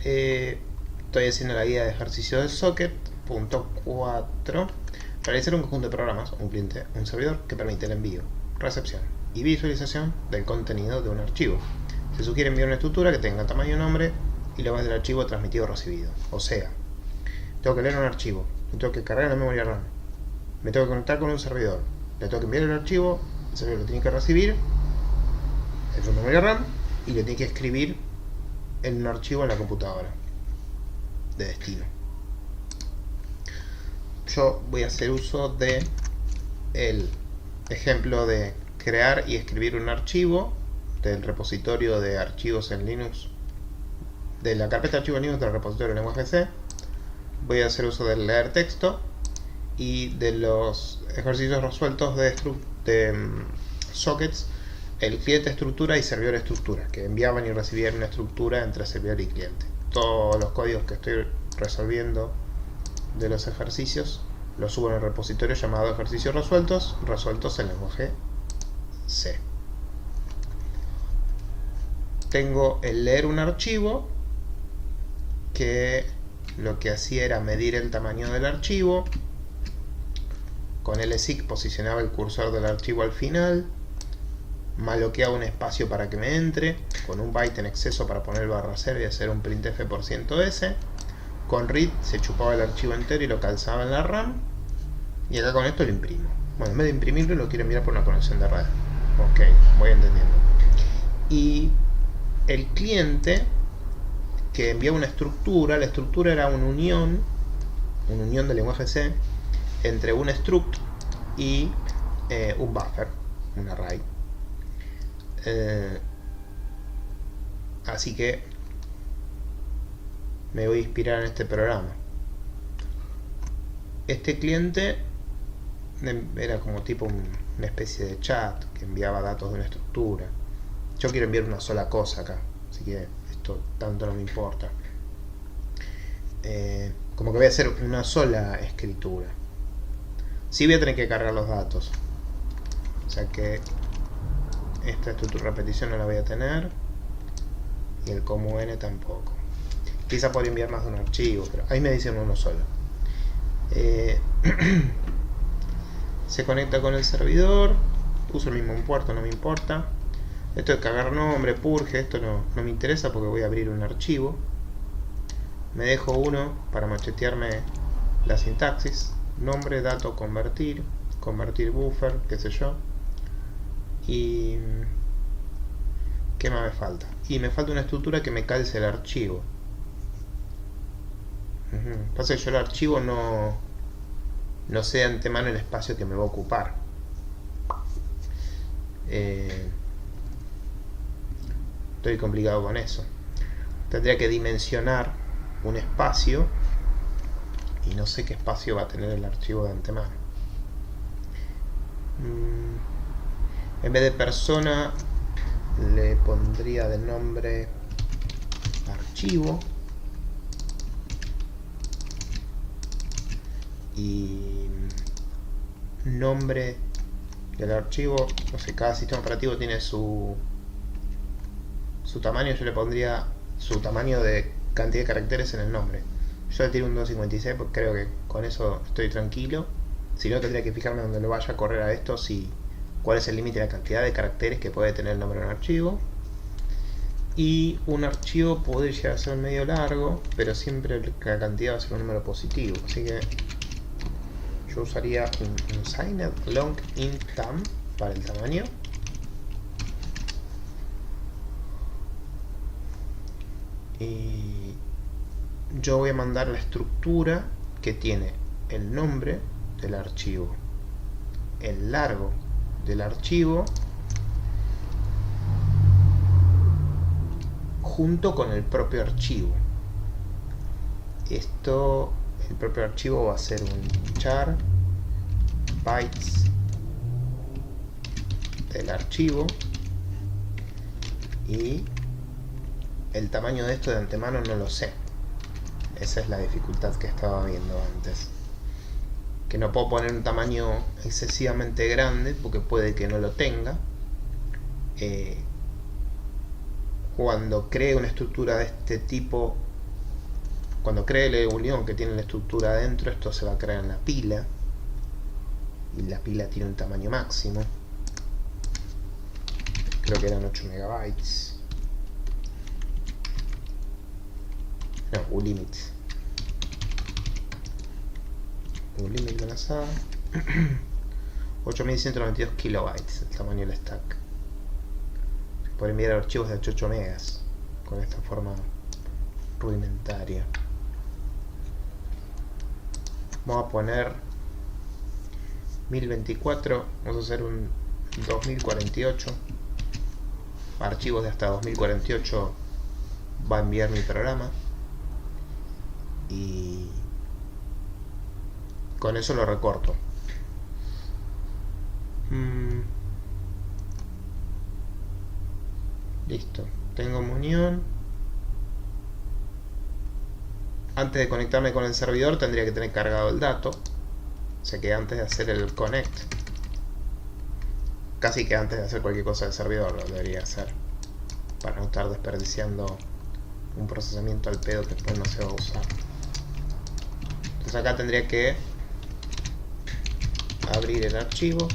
Estoy haciendo la guía de ejercicio del socket. Punto 4. Realizar un conjunto de programas, un cliente, un servidor, que permite el envío, recepción y visualización del contenido de un archivo. Se sugiere enviar una estructura que tenga tamaño y nombre y la base del archivo transmitido o recibido. O sea, tengo que leer un archivo, lo tengo que cargar en la memoria RAM, me tengo que conectar con un servidor, le tengo que enviar el archivo, el servidor lo tiene que recibir en su memoria RAM y le tiene que escribir en un archivo en la computadora de destino. Yo voy a hacer uso de el ejemplo de crear y escribir un archivo del repositorio de archivos en Linux, de la carpeta de archivos en Linux del repositorio de lenguaje C. Voy a hacer uso del leer texto y de los ejercicios resueltos de sockets, el cliente estructura y servidor estructura, que enviaban y recibían una estructura entre servidor y cliente. Todos los códigos que estoy resolviendo de los ejercicios los subo en el repositorio llamado ejercicios resueltos en lenguaje C. Tengo el leer un archivo, que lo que hacía era medir el tamaño del archivo. Con lseek posicionaba el cursor del archivo al final, maloqueaba un espacio para que me entre, con un byte en exceso para poner /0 y hacer un printf %s. Con read se chupaba el archivo entero y lo calzaba en la RAM, y acá con esto lo imprimo. Bueno, en vez de imprimirlo lo quiero enviar por una conexión de red. Ok, voy entendiendo. Y el cliente que enviaba una estructura, la estructura era una unión de lenguaje C entre un struct y un buffer, un array. Así que me voy a inspirar en este programa. Este cliente era como tipo una especie de chat que enviaba datos de una estructura. Yo quiero enviar una sola cosa acá, así que esto tanto no me importa. Como que voy a hacer una sola escritura. Sí voy a tener que cargar los datos, o sea que esta estructura repetición no la voy a tener, y el como n tampoco. Quizá podría enviar más de un archivo, pero ahí me dicen uno solo. Se conecta con el servidor, uso el mismo puerto, no me importa. Esto de cargar nombre, purge, esto no me interesa porque voy a abrir un archivo. Me dejo uno para machetearme la sintaxis: nombre, dato, convertir buffer, qué sé yo. Y ¿qué más me falta? Y me falta una estructura que me calce el archivo. Pasa que yo el archivo no sé de antemano el espacio que me va a ocupar. Estoy complicado con eso. Tendría que dimensionar un espacio y no sé qué espacio va a tener el archivo de antemano. En vez de persona le pondría de nombre archivo, y nombre del archivo, no sé, cada sistema operativo tiene su tamaño. Yo le pondría su tamaño de cantidad de caracteres en el nombre. Yo le tiro un 256 porque creo que con eso estoy tranquilo. Si no, tendría que fijarme donde lo vaya a correr a esto, cuál es el límite de la cantidad de caracteres que puede tener el nombre de un archivo. Y un archivo puede llegar a ser medio largo, pero siempre la cantidad va a ser un número positivo, así que yo usaría un signed long int tam para el tamaño. Y yo voy a mandar la estructura que tiene el nombre del archivo, el largo del archivo, junto con el propio archivo. El propio archivo va a ser un char bytes del archivo, y el tamaño de esto de antemano no lo sé. Esa es la dificultad que estaba viendo antes, que no puedo poner un tamaño excesivamente grande porque puede que no lo tenga. Cuando cree una estructura de este tipo cuando cree el booleón que tiene la estructura adentro, esto se va a crear en la pila. Y la pila tiene un tamaño máximo. Creo que eran 8 megabytes. No, ulimit. Ulimit de la SAD. 8192 kilobytes el tamaño del stack. Se puede enviar archivos de 8 megas con esta forma rudimentaria. Vamos a poner 1024, vamos a hacer un 2048. Archivos de hasta 2048 va a enviar mi programa. Y con eso lo recorto. Listo, tengo unión. Antes de conectarme con el servidor tendría que tener cargado el dato. O sea que antes de hacer el connect, casi que antes de hacer cualquier cosa del servidor lo debería hacer, para no estar desperdiciando un procesamiento al pedo que después no se va a usar. Entonces acá tendría que abrir el archivo,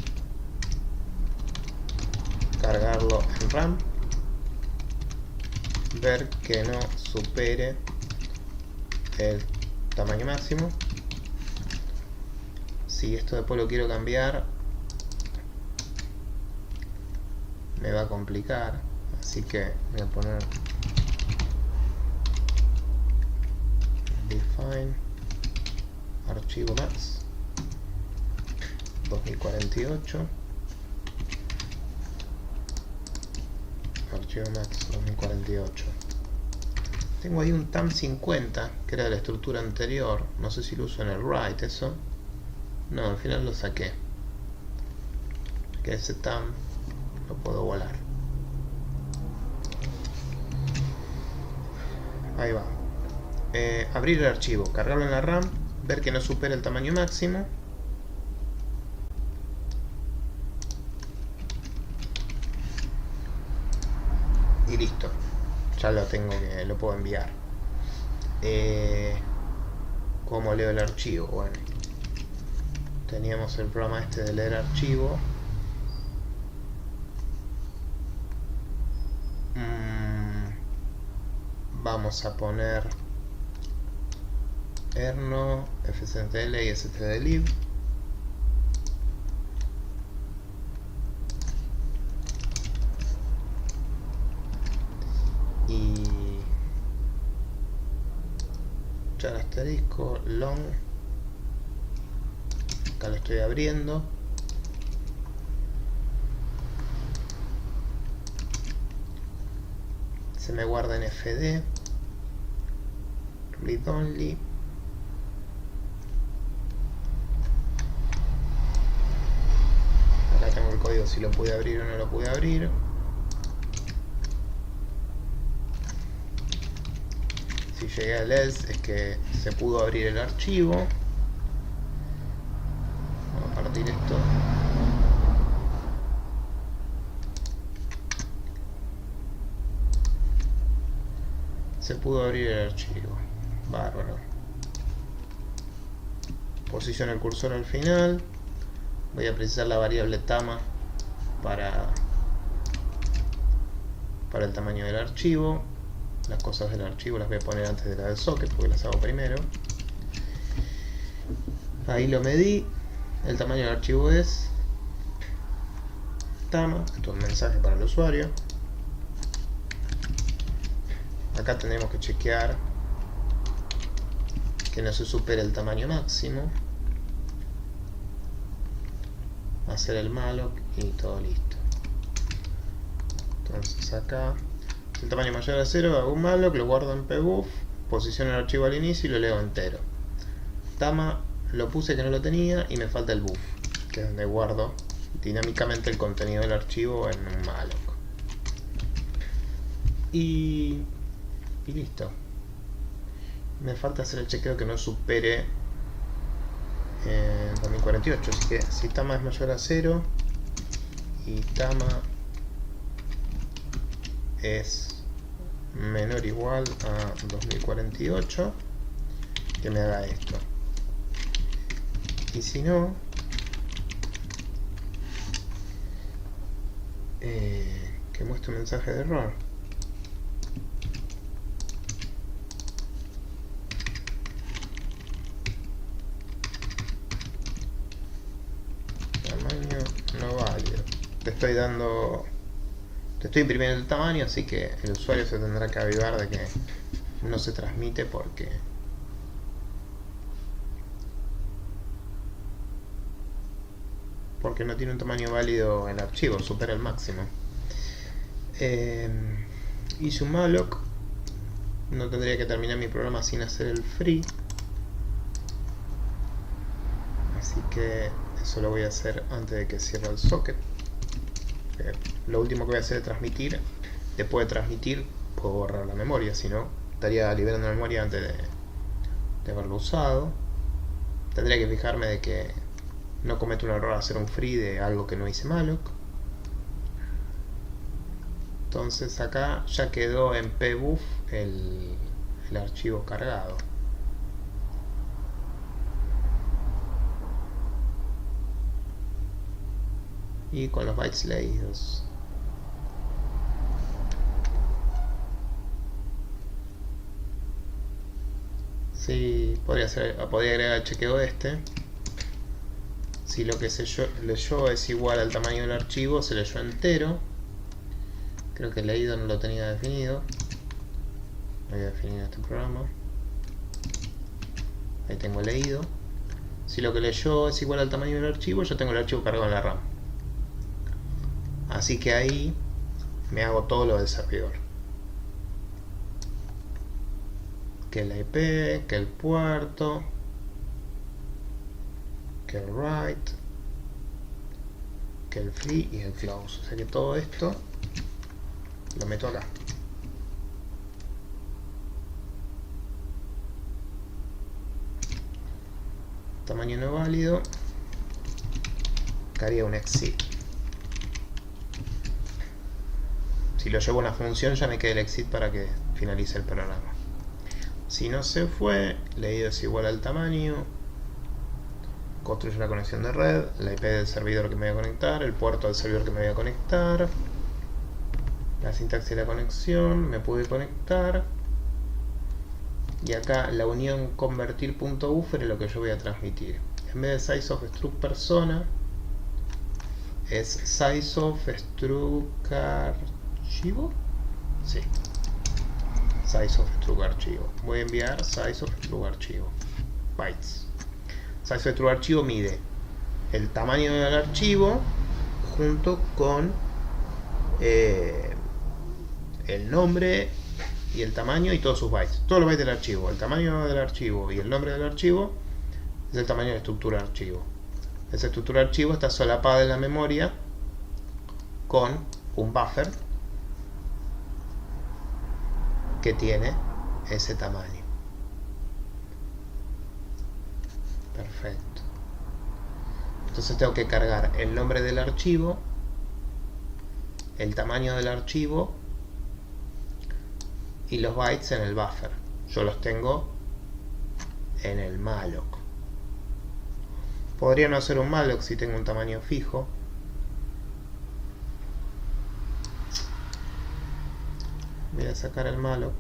cargarlo en RAM, ver que no supere el tamaño máximo. Si esto después lo quiero cambiar, me va a complicar, así que voy a poner define archivo max 2048, archivo max 2048. Tengo ahí un TAM50 que era de la estructura anterior, no sé si lo uso en el write eso. No, al final lo saqué. Que ese TAM lo puedo volar. Ahí va. Abrir el archivo, cargarlo en la RAM, ver que no supera el tamaño máximo. Y listo. Ya lo tengo, que lo puedo enviar. ¿Cómo leo el archivo? Bueno, teníamos el programa este de leer archivo. Vamos a poner erno, fctl y stdlib. Y char asterisco long. Acá lo estoy abriendo. Se me guarda en fd, read only. Acá tengo el código si lo pude abrir o no lo pude abrir. Si llegué al else es que se pudo abrir el archivo. Vamos a partir esto. Se pudo abrir el archivo. Bárbaro. Posiciono el cursor al final. Voy a precisar la variable tama para el tamaño del archivo. Las cosas del archivo las voy a poner antes de la del socket porque las hago primero. Ahí lo medí. El tamaño del archivo es tama. Esto es un mensaje para el usuario. Acá tenemos que chequear que no se supere el tamaño máximo, hacer el malloc y todo listo. Entonces acá, si el tamaño mayor a 0, hago un malloc, lo guardo en pbuf, posiciono el archivo al inicio y lo leo entero. Tama lo puse que no lo tenía y me falta el buf, que es donde guardo dinámicamente el contenido del archivo en un malloc. Y listo. Me falta hacer el chequeo que no supere 2048, así que si tama es mayor a 0 y tama es menor o igual a 2048, que me haga esto. Y si no, que muestre un mensaje de error. Tamaño no válido. Te estoy imprimiendo el tamaño, así que el usuario se tendrá que avivar de que no se transmite porque no tiene un tamaño válido el archivo, supera el máximo. Hice un malloc, no tendría que terminar mi programa sin hacer el free, así que eso lo voy a hacer antes de que cierre el socket. Lo último que voy a hacer es transmitir. Después de transmitir puedo borrar la memoria, si no estaría liberando la memoria antes de haberlo usado. Tendría que fijarme de que no cometo un error a hacer un free de algo que no hice malloc. Entonces acá ya quedó en pbuff el archivo cargado. Y con los bytes leídos. Sí, podría agregar el chequeo si lo que se leyó es igual al tamaño del archivo, se leyó entero. Creo que el leído no lo tenía definido. Voy a definir este programa. Ahí tengo el leído. Si lo que leyó es igual al tamaño del archivo, yo tengo el archivo cargado en la RAM. Así que ahí me hago todo lo del servidor. Que la IP, que el puerto, que el write, que el free y el close. O sea que todo esto lo meto acá. Tamaño no válido. Que haría un exit. Si lo llevo a una función ya me queda el exit para que finalice el programa. Si no se fue, leído es igual al tamaño. Construyo la conexión de red, la IP del servidor que me voy a conectar, el puerto del servidor que me voy a conectar, la sintaxis de la conexión, me pude conectar. Y acá la unión convertir.buffer es lo que yo voy a transmitir. En vez de size of struct persona, es size of struct archivo. Sí. Size of struct archivo. Voy a enviar size of struct archivo. Bytes. Size of struct archivo mide el tamaño del archivo junto con el nombre y el tamaño y todos sus bytes. Todos los bytes del archivo. El tamaño del archivo y el nombre del archivo es el tamaño de la estructura de archivo. Esa estructura de archivo está solapada en la memoria con un buffer que tiene ese tamaño. Perfecto. Entonces tengo que cargar el nombre del archivo, el tamaño del archivo y los bytes en el buffer. Yo los tengo en el malloc. Podría no hacer un malloc si tengo un tamaño fijo. Voy a sacar el malloc.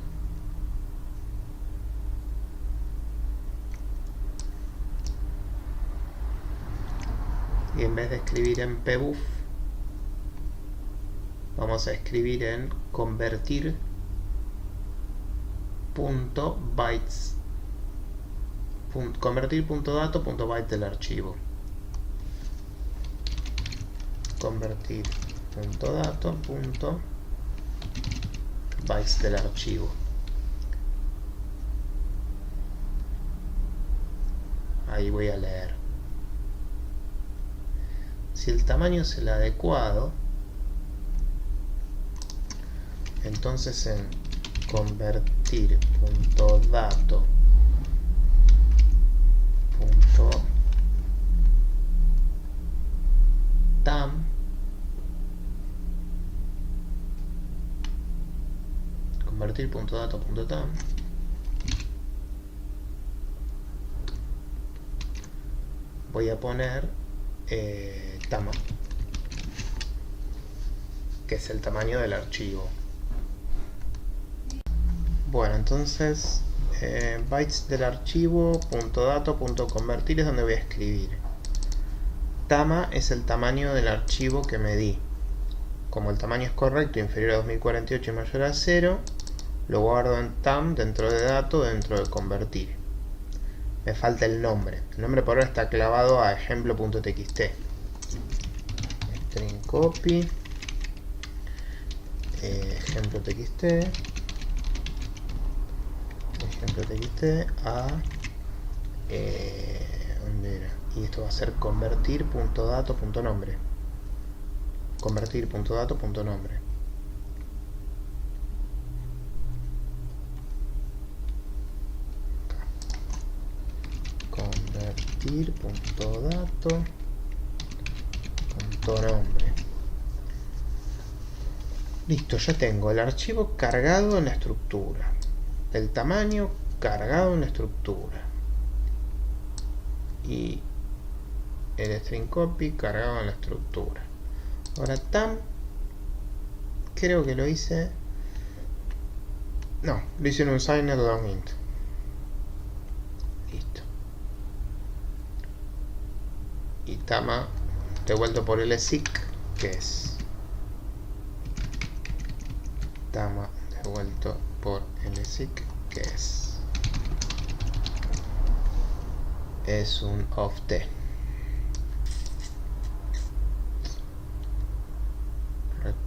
Y en vez de escribir en pbuff, vamos a escribir en convertir.bytes. Convertir.dato.byte del archivo. Convertir.dato.bytes del archivo. Ahí voy a leer. Si el tamaño es el adecuado, entonces en convertir.dato.tam convertir.dato.tam voy a poner tama, que es el tamaño del archivo. Bueno, entonces bytes del archivo, .dato, .convertir es donde voy a escribir. Tama es el tamaño del archivo que medí. Como el tamaño es correcto, inferior a 2048 y mayor a 0, lo guardo en tam, dentro de dato, dentro de convertir. Me falta el nombre. El nombre por ahora está clavado a ejemplo.txt. String copy, ejemplo.txt, a ¿dónde era? Y esto va a ser convertir.dato.nombre. Convertir.dato.nombre. Convertir.dato.nombre. Listo, ya tengo el archivo cargado en la estructura, el tamaño cargado en la estructura y el string copy cargado en la estructura. Ahora tam, creo que lo hice, no, lo hice en un signer long int. Listo. Y tama devuelto por el sic, que es tama devuelto por el sic, que es un oft.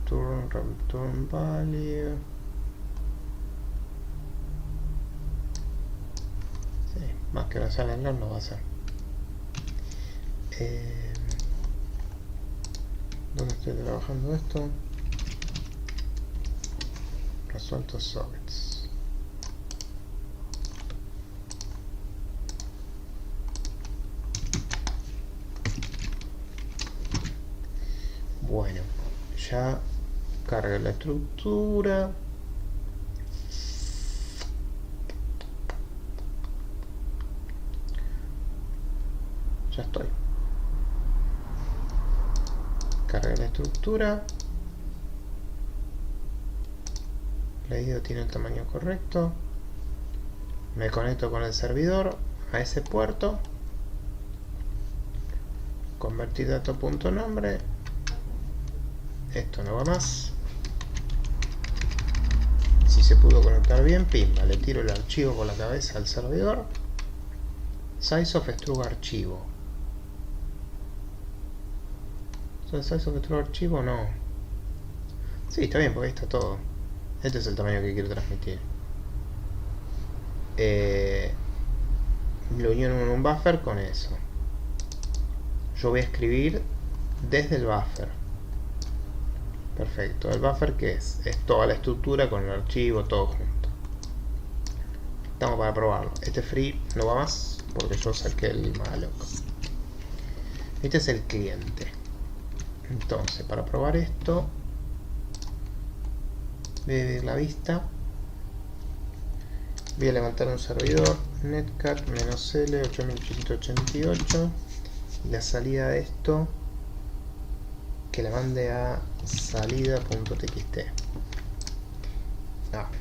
Return value. Sí, más que no sale en LOL no va a ser. ¿Dónde estoy trabajando esto? Resuelto sockets. Bueno, ya carga la estructura. Ya estoy. Carga la estructura. Leído tiene el tamaño correcto. Me conecto con el servidor a ese puerto. Convertir dato.nombre. Esto no va más. Si se pudo conectar bien, pimba, le tiro el archivo por la cabeza al servidor. Size of struct archivo. ¿Size of struct archivo? No. Sí, está bien, porque ahí está todo. Este es el tamaño que quiero transmitir. Lo unieron en un buffer con eso. Yo voy a escribir desde el buffer. Perfecto. ¿El buffer qué es? Es toda la estructura con el archivo, todo junto. Estamos para probarlo. Este free no va más porque yo saqué el malloc. Este es el cliente. Entonces, para probar esto, voy a dividir la vista. Voy a levantar un servidor netcat -l 8888 y la salida de esto que la mande a salida.txt.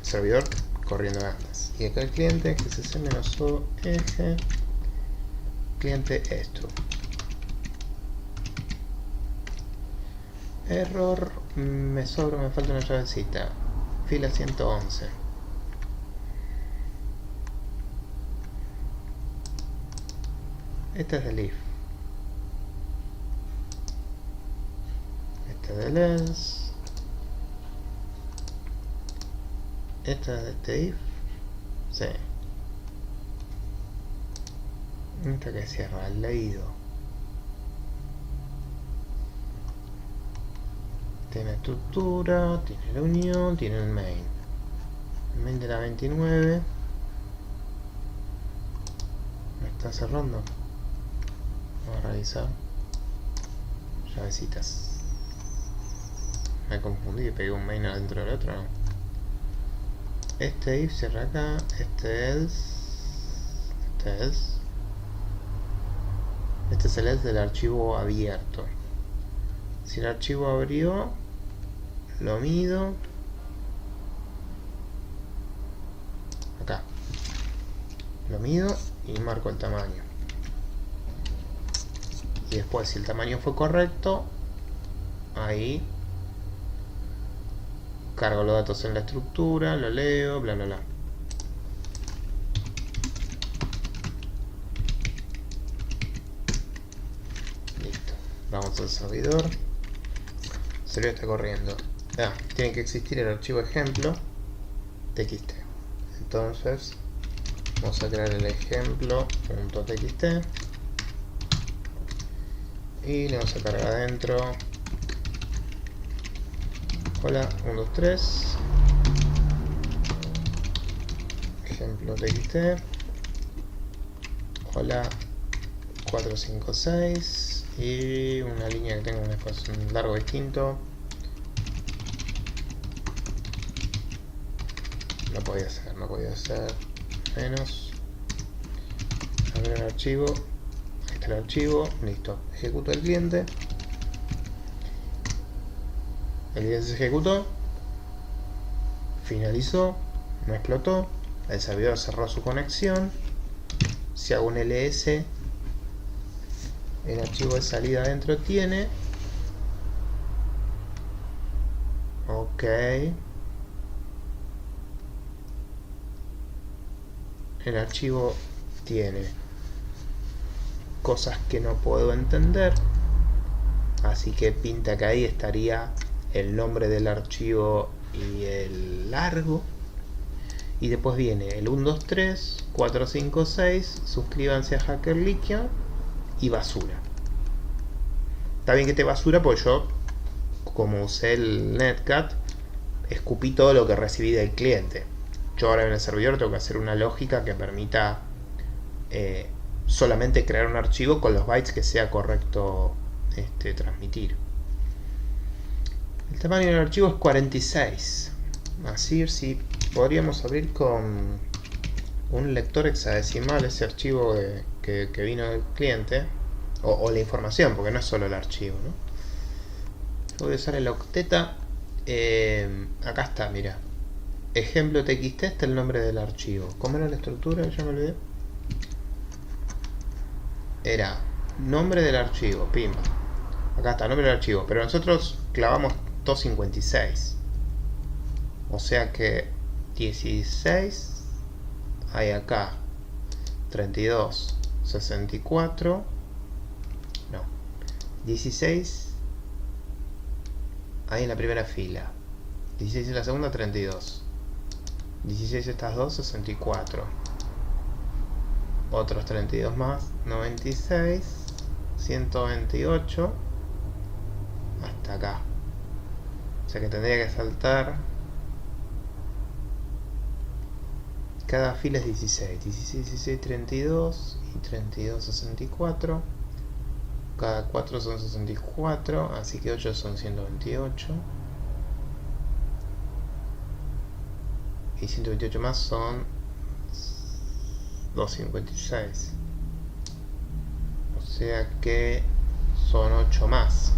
Servidor corriendo andas. Y acá el cliente gcc-o eje cliente esto. Error, me falta una llavecita. Fila 111. Esta es del if. Esta es del else. Esta es de este if. Sí. Esta que cierra el leído. Tiene estructura, tiene la unión, tiene el main. El main de la 29. ¿Me está cerrando? Vamos a revisar. Llavecitas. Me confundí, pegué un main adentro del otro, ¿no? Este if cierra acá, este else, Este es el else del archivo abierto. Si el archivo abrió, lo mido. Acá. Lo mido y marco el tamaño. Y después, si el tamaño fue correcto, ahí cargo los datos en la estructura, lo leo, bla bla bla. Listo. Vamos al servidor. El servidor está corriendo. Tiene que existir el archivo ejemplo txt. Entonces vamos a crear el ejemplo.txt y le vamos a cargar adentro. Hola, 1, 2, 3. Ejemplo.txt. Hola, 4, 5, 6. Y una línea que tenga un espacio largo distinto. No podía ser menos. Abrir el archivo. Ahí está el archivo. Listo. Ejecuto el cliente. El cliente se ejecutó. Finalizó. No explotó. El servidor cerró su conexión. Si hago un ls, el archivo de salida adentro tiene. Ok. El archivo tiene cosas que no puedo entender, así que pinta que ahí estaría el nombre del archivo y el largo. Y después viene el 1, 2, 3, 4, 5, 6, suscríbanse a Hacker Legion y basura. Está bien que esté basura porque yo, como usé el Netcat, escupí todo lo que recibí del cliente. Yo ahora en el servidor tengo que hacer una lógica que permita solamente crear un archivo con los bytes que sea correcto transmitir. El tamaño del archivo es 46. Así si podríamos abrir con un lector hexadecimal ese archivo que vino del cliente, o la información, porque no es solo el archivo, ¿no? Voy a usar el octeta. Acá está, mira. Ejemplo txt está el nombre del archivo. ¿Cómo era la estructura? Ya me olvidé. Era nombre del archivo, pimba. Acá está, nombre del archivo. Pero nosotros clavamos 256. O sea que 16 hay acá. 32, 64. No. 16 hay en la primera fila. 16 en la segunda, 32. 16 estas dos, 64. Otros 32 más, 96. 128. Hasta acá. O sea que tendría que saltar. Cada fila es 16. 16, 16, 32. Y 32, 64. Cada 4 son 64. Así que 8 son 128. Y 128 más son 256. O sea que son 8 más.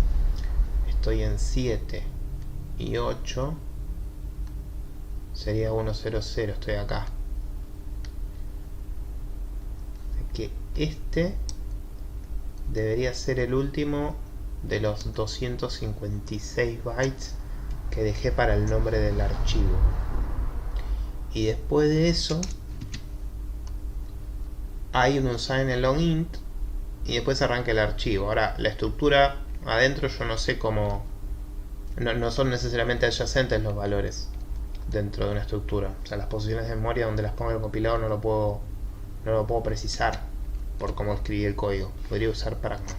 Estoy en 7 y 8 sería 100. Estoy acá. Que este debería ser el último de los 256 bytes que dejé para el nombre del archivo. Y después de eso hay un unsigned long int y después arranca el archivo. Ahora la estructura adentro yo no sé cómo, no son necesariamente adyacentes los valores dentro de una estructura. O sea, las posiciones de memoria donde las ponga el compilador no lo puedo precisar por cómo escribí el código. Podría usar pragma.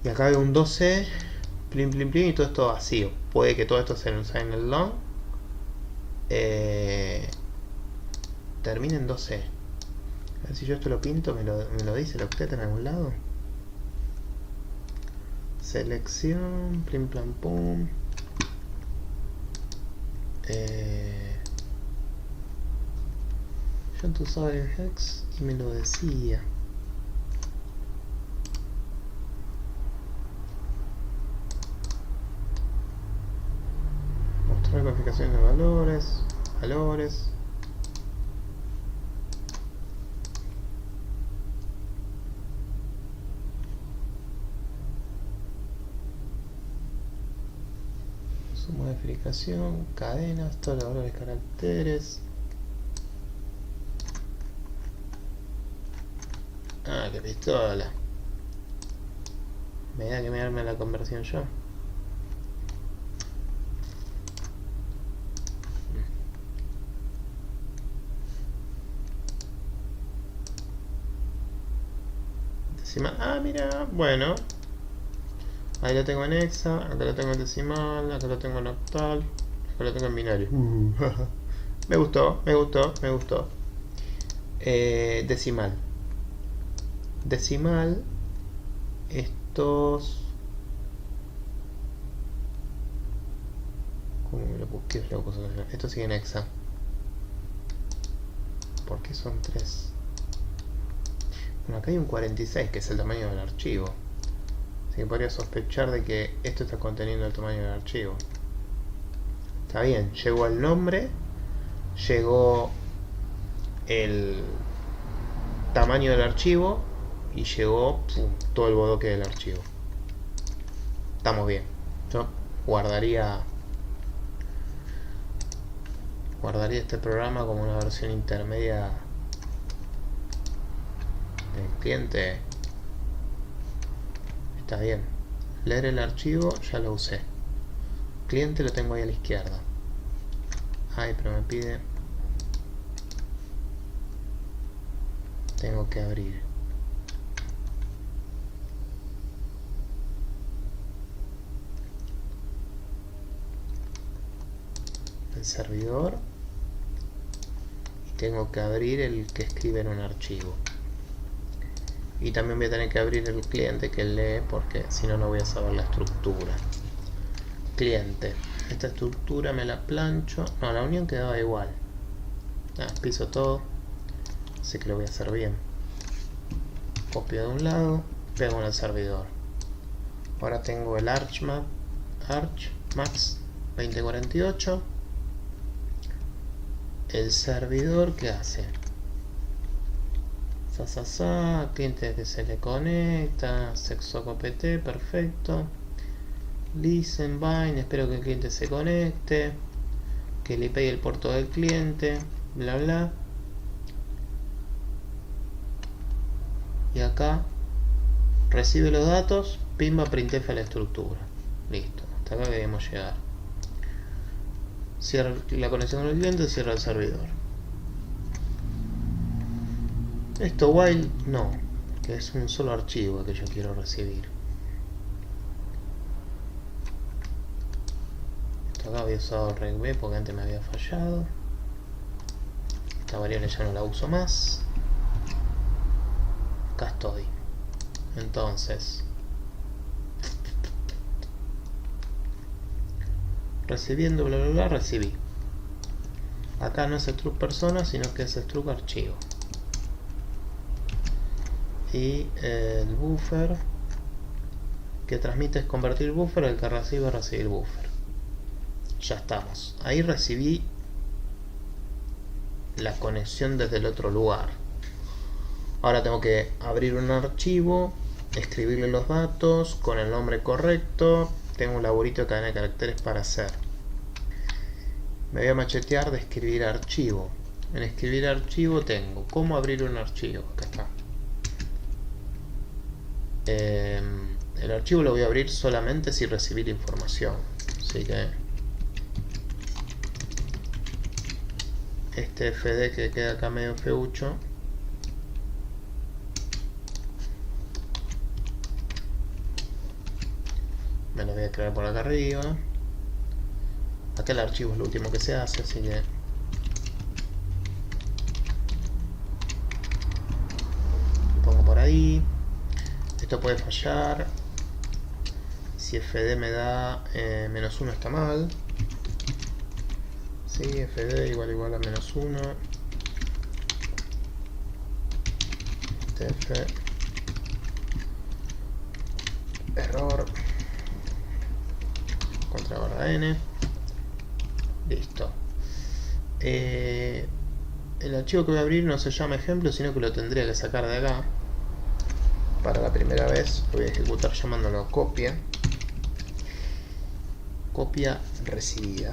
Y acá hay un 12 plin plin plin y todo esto vacío. Puede que todo esto sea un unsigned long. Termina en 12. A ver si yo esto lo pinto, me lo dice el octet en algún lado. Selección, plim plam pum. Yo antes usaba el hex y me lo decía. Modificación de valores. Valores. Su modificación, cadenas, todos los valores, caracteres. Ah, qué pistola. Me da que me arme la conversión yo. Decimal. Ah, mira, bueno. Ahí lo tengo en hexa, acá lo tengo en decimal, acá lo tengo en octal, acá lo tengo en binario. Me gustó, me gustó, me gustó. Decimal. Decimal. Estos... ¿Cómo me lo busqué? Estos siguen hexa. ¿Por qué son 3? Bueno, acá hay un 46, que es el tamaño del archivo. Así que podría sospechar de que esto está conteniendo el tamaño del archivo. Está bien, llegó el nombre, llegó el tamaño del archivo y llegó todo el bodoque del archivo. Estamos bien. Yo guardaría este programa como una versión intermedia del cliente. Está bien. Leer el archivo ya lo usé. Cliente lo tengo ahí a la izquierda. Ay, pero me pide... Tengo que abrir. El servidor. Y tengo que abrir el que escribe en un archivo. Y también voy a tener que abrir el cliente que lee, porque si no, no voy a saber la estructura. Cliente. Esta estructura me la plancho. No, la unión quedaba igual. Piso todo. Así que lo voy a hacer bien. Copio de un lado, pego en el servidor. Ahora tengo el Archmax 2048. El servidor, ¿qué hace? Cliente que se le conecta, sexocopt, perfecto. Listen, bind, espero que el cliente se conecte, que le pegue el puerto del cliente, bla bla. Y acá recibe los datos, pimba, printf a la estructura. Listo, hasta acá debemos llegar. Cierra la conexión con el cliente, cierra el servidor. Esto while no, que es un solo archivo que yo quiero recibir. Esto acá había usado regb porque antes me había fallado. Esta variable ya no la uso más. Acá estoy. Entonces, recibiendo bla bla bla, recibí. Acá no es struct persona, sino que es struct archivo. Y el buffer que transmite es convertir buffer, el que recibe es recibir buffer. Ya estamos. Ahí recibí la conexión desde el otro lugar. Ahora tengo que abrir un archivo, escribirle los datos con el nombre correcto. Tengo un laburito de cadena de caracteres para hacer. Me voy a machetear de escribir archivo. En escribir archivo tengo cómo abrir un archivo. Acá está. El archivo lo voy a abrir solamente si recibir información. Así que este fd que queda acá medio feucho, me lo voy a crear por acá arriba. Acá el archivo es lo último que se hace, así que lo pongo por ahí. Esto puede fallar. Si fd me da -1 está mal. Sí, fd igual a -1. tf error contra barra n. Listo. El archivo que voy a abrir no se llama ejemplo, sino que lo tendría que sacar de acá. Para la primera vez lo voy a ejecutar llamándolo copia. Copia recibida.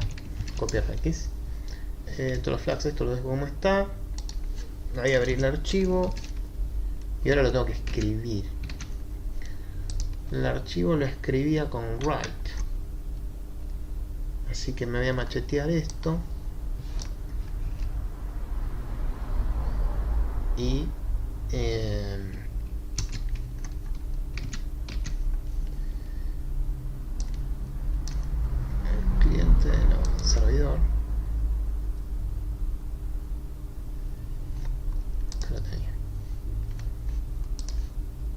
Copia RX. Todos los flags, esto lo dejo como está. Ahí abrí el archivo. Y ahora lo tengo que escribir. El archivo lo escribía con write. Así que me voy a machetear esto. Y el cliente, no, el servidor. Acá lo tenía.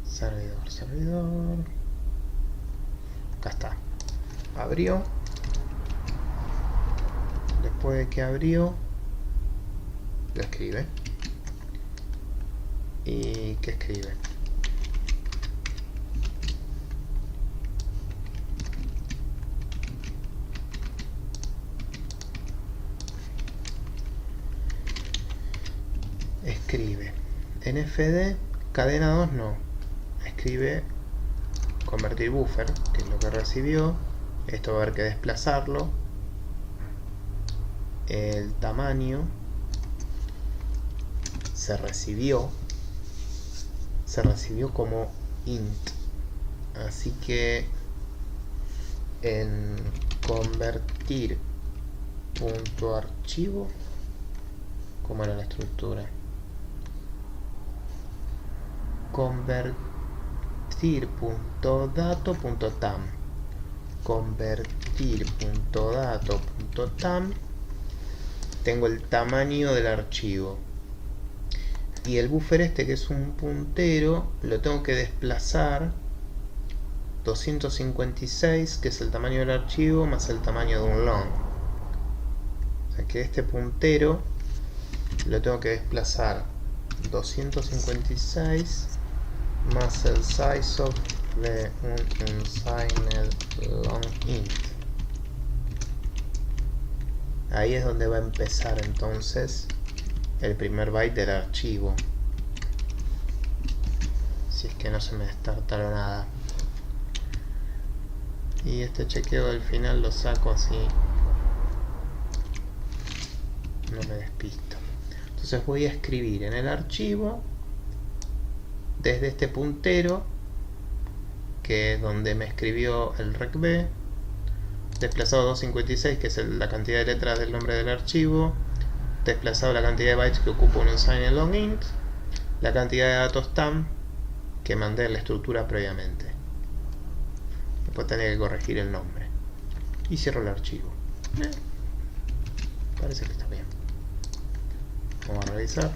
Servidor. Acá está. Abrió. Después de que abrió, lo escribe. ¿Y qué escribe? Escribe NFD, cadena 2 no. Escribe convertir buffer, que es lo que recibió. Esto va a haber que desplazarlo. El tamaño se recibió como int, así que en convertir punto archivo, ¿cómo era la estructura? Convertir punto dato punto tam, convertir punto dato punto tam. Tengo el tamaño del archivo. Y el buffer este, que es un puntero, lo tengo que desplazar 256, que es el tamaño del archivo, más el tamaño de un long. O sea que este puntero lo tengo que desplazar 256 más el size of de un unsigned long int. Ahí es donde va a empezar entonces el primer byte del archivo, si es que no se me destartaló nada. Y este chequeo del final lo saco así, no me despisto. Entonces voy a escribir en el archivo desde este puntero, que es donde me escribió el recb, desplazado 256, que es la cantidad de letras del nombre del archivo, desplazado la cantidad de bytes que ocupa un unsigned long int, la cantidad de datos tam que mandé en la estructura previamente. Después tenía que corregir el nombre. Y cierro el archivo. Parece que está bien. Vamos a revisar.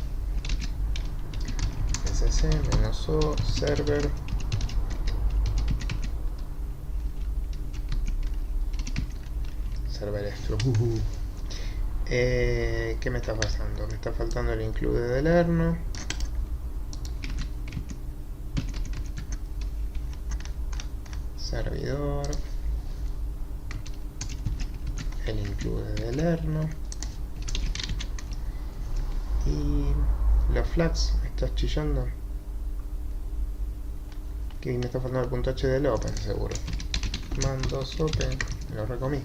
sc-o server. Server stru. ¿Qué me está pasando? Me está faltando el include del Erno. Servidor. El include del Erno. Y los flags, ¿me estás chillando? Que me está faltando el punto H del open, seguro. Mandos open, me lo recomí.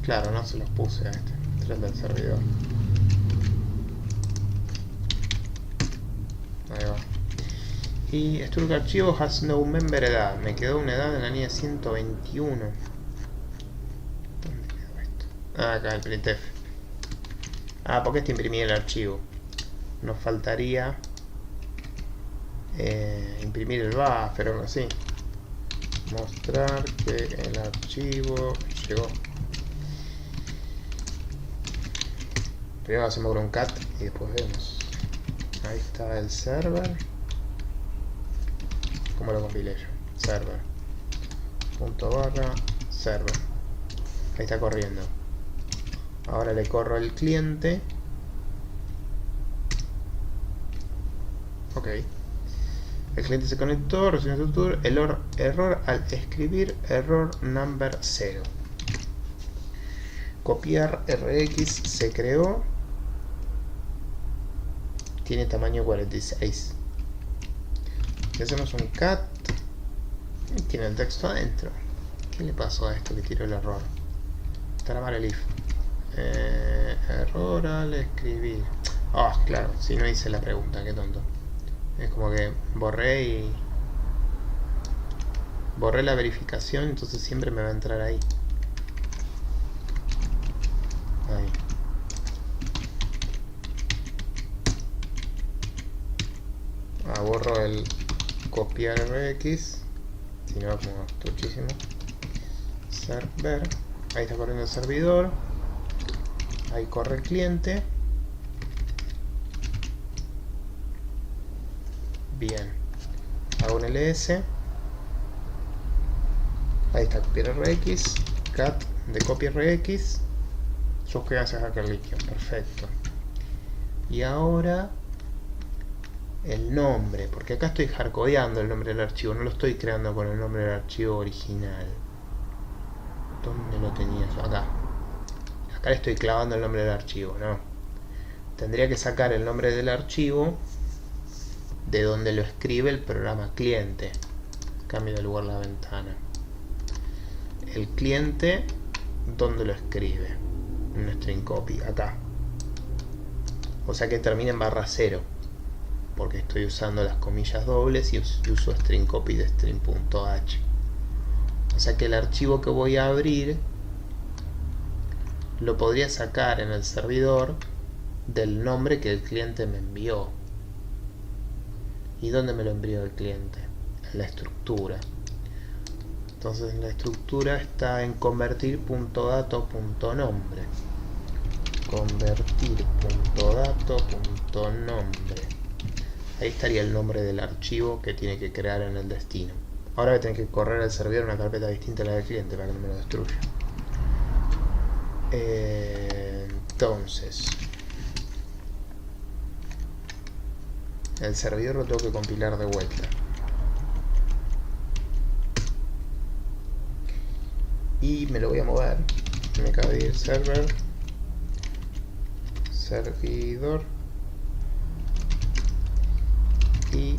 Claro, no se los puse a este es del servidor. Ahí va. Y struct archivo has no member edad. Me quedó una edad en la línea 121. ¿Dónde quedó esto? Ah, acá el printf. Ah, porque este imprimí el archivo. Nos faltaría imprimir el buffer o algo así. Mostrar que el archivo llegó. Primero hacemos un cat y después vemos. Ahí está el server. ¿Cómo lo compilé yo? Server. Punto barra server. Ahí está corriendo. Ahora le corro el cliente. Ok. El cliente se conectó, recibió un tour, error al escribir, error number 0. Copiar RX se creó. Tiene tamaño 46. Le hacemos un cat. Y tiene el texto adentro. ¿Qué le pasó a esto que tiró el error? Estará mal el if. Error al escribir. Ah, claro, si no hice la pregunta, qué tonto. Es como que borré la verificación, entonces siempre me va a entrar ahí. Ahí. Borro el copiar RX, si no como muchísimo. Server, ahí está corriendo el servidor, ahí corre el cliente. Bien, hago un ls, ahí está copiar RX, cat de copy RX, suscríbanse a Hacker Legion, perfecto. Y ahora el nombre, porque acá estoy hardcodeando el nombre del archivo, no lo estoy creando con el nombre del archivo original. ¿Dónde lo tenía yo? Acá le estoy clavando el nombre del archivo, ¿no? Tendría que sacar el nombre del archivo de donde lo escribe el programa cliente. Cambio de lugar la ventana. El cliente, ¿dónde lo escribe? Un string copy, acá. O sea que termina en /0. Porque estoy usando las comillas dobles y uso string copy de string.h. O sea que el archivo que voy a abrir lo podría sacar en el servidor del nombre que el cliente me envió. ¿Y dónde me lo envió el cliente? En la estructura. Entonces la estructura está en convertir.dato.nombre. Convertir.dato.nombre. Ahí estaría el nombre del archivo que tiene que crear en el destino. Ahora voy a tener que correr al servidor una carpeta distinta a la del cliente para que no me lo destruya. Entonces, el servidor lo tengo que compilar de vuelta. Y me lo voy a mover. Me acaba de ir servidor. Y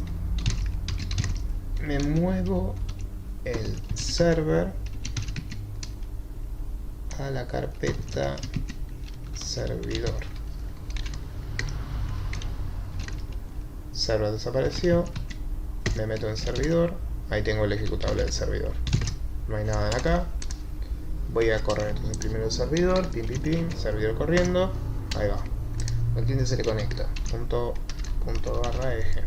me muevo el server a la carpeta servidor. Server desapareció. Me meto en servidor. Ahí tengo el ejecutable del servidor. No hay nada acá. Voy a correr primero el servidor. Pim, pim, pim. Servidor corriendo. Ahí va. El cliente se le conecta. Punto barra eje.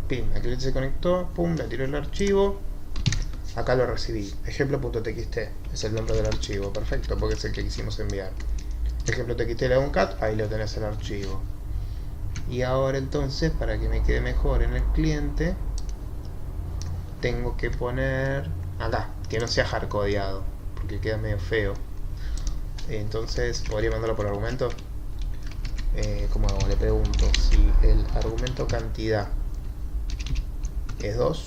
Pim, el cliente se conectó. Pum, le tiro el archivo. Acá lo recibí. Ejemplo.txt es el nombre del archivo. Perfecto, porque es el que quisimos enviar. Ejemplo.txt le hago un cat. Ahí lo tenés el archivo. Y ahora entonces, para que me quede mejor en el cliente, tengo que poner acá, que no sea hardcodeado, porque queda medio feo. Entonces, ¿podría mandarlo por argumento? ¿Cómo hago? Le pregunto si el argumento cantidad es 2,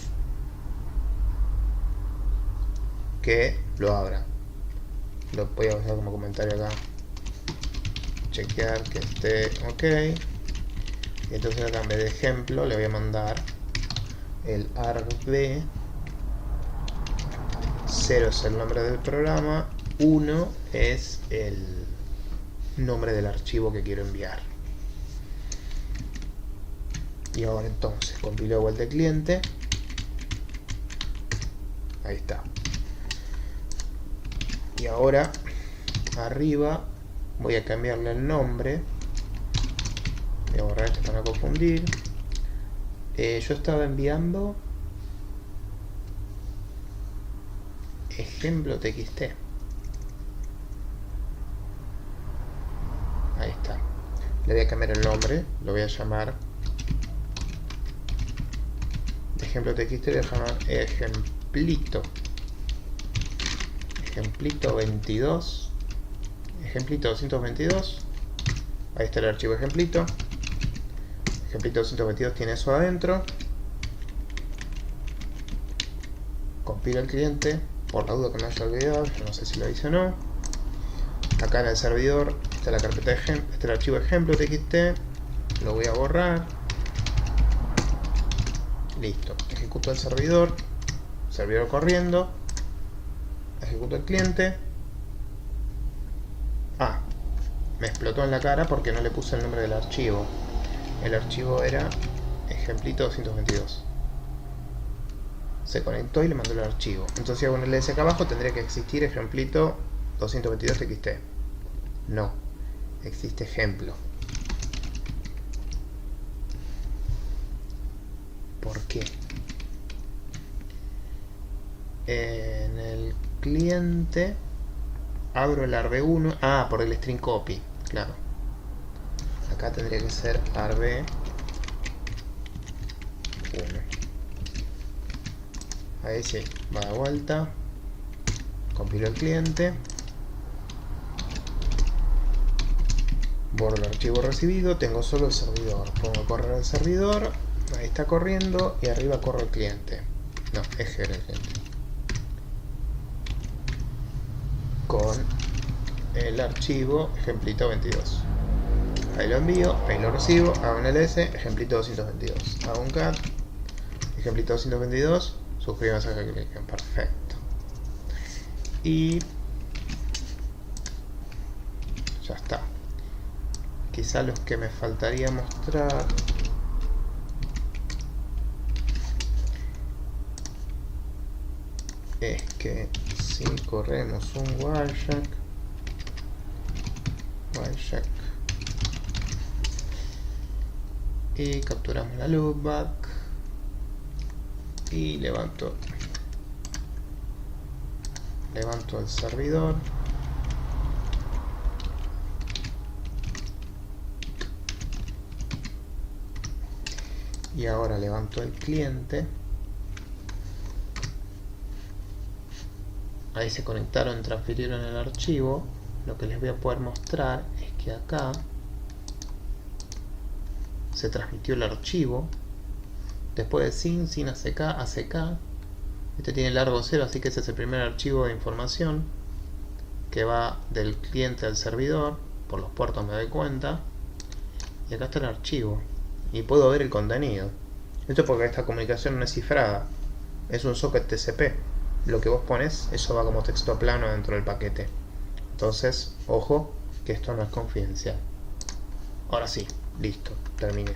que lo abra. Lo voy a usar como comentario acá. Chequear que esté ok. Y entonces acá en vez de ejemplo le voy a mandar el argv. 0 es el nombre del programa, 1 es el nombre del archivo que quiero enviar. Y ahora entonces compilo de vuelta el cliente. Ahí está. Y ahora arriba voy a cambiarle el nombre. Voy a borrar esto para no confundir. Yo estaba enviando ejemplo.txt. Ahí está. Le voy a cambiar el nombre. Lo voy a llamar ejemplo.txt. Le voy a llamar ejemplito. Ejemplito 22. Ejemplito 222. Ahí está el archivo ejemplito. Ejemplito 222 tiene eso adentro. compilo el cliente, por la duda que me haya olvidado, yo no sé si lo hice o no. Acá en el servidor está la carpeta de ejemplo, está el archivo ejemplo.txt, lo voy a borrar. Listo, ejecuto el servidor corriendo, ejecuto el cliente. Ah, me explotó en la cara porque no le puse el nombre del archivo. El archivo era ejemplito 222. Se conectó y le mandó el archivo. Entonces si hago un ls acá abajo tendría que existir ejemplito 222txt. No, existe ejemplo. ¿Por qué? En el cliente abro el arb1. Ah, por el string copy, claro. Acá tendría que ser arb1. Ahí sí, va de vuelta. Compilo el cliente. Borro el archivo recibido. Tengo solo el servidor. Pongo a correr el servidor. Ahí está corriendo. Y arriba corro el cliente. No, eje el cliente. Con el archivo ejemplito 22. Ahí lo envío, ahí lo recibo, hago un ls, ejemplito 222. Hago un cat, ejemplito 222, suscríbanse a que cliquen, perfecto. Y ya está. Quizá los que me faltaría mostrar es que si corremos un Wireshark y capturamos la loopback y levanto el servidor, y ahora levanto el cliente. Ahí se conectaron, transfirieron el archivo. Lo que les voy a poder mostrar es que acá se transmitió el archivo. Después de sin ACK, ACK. Este tiene largo 0, así que ese es el primer archivo de información que va del cliente al servidor. Por los puertos me doy cuenta. Y acá está el archivo. Y puedo ver el contenido. Esto es porque esta comunicación no es cifrada. Es un socket TCP. Lo que vos pones, eso va como texto plano dentro del paquete. Entonces, ojo, que esto no es confidencial. Ahora sí, listo, terminé.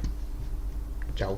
Chau.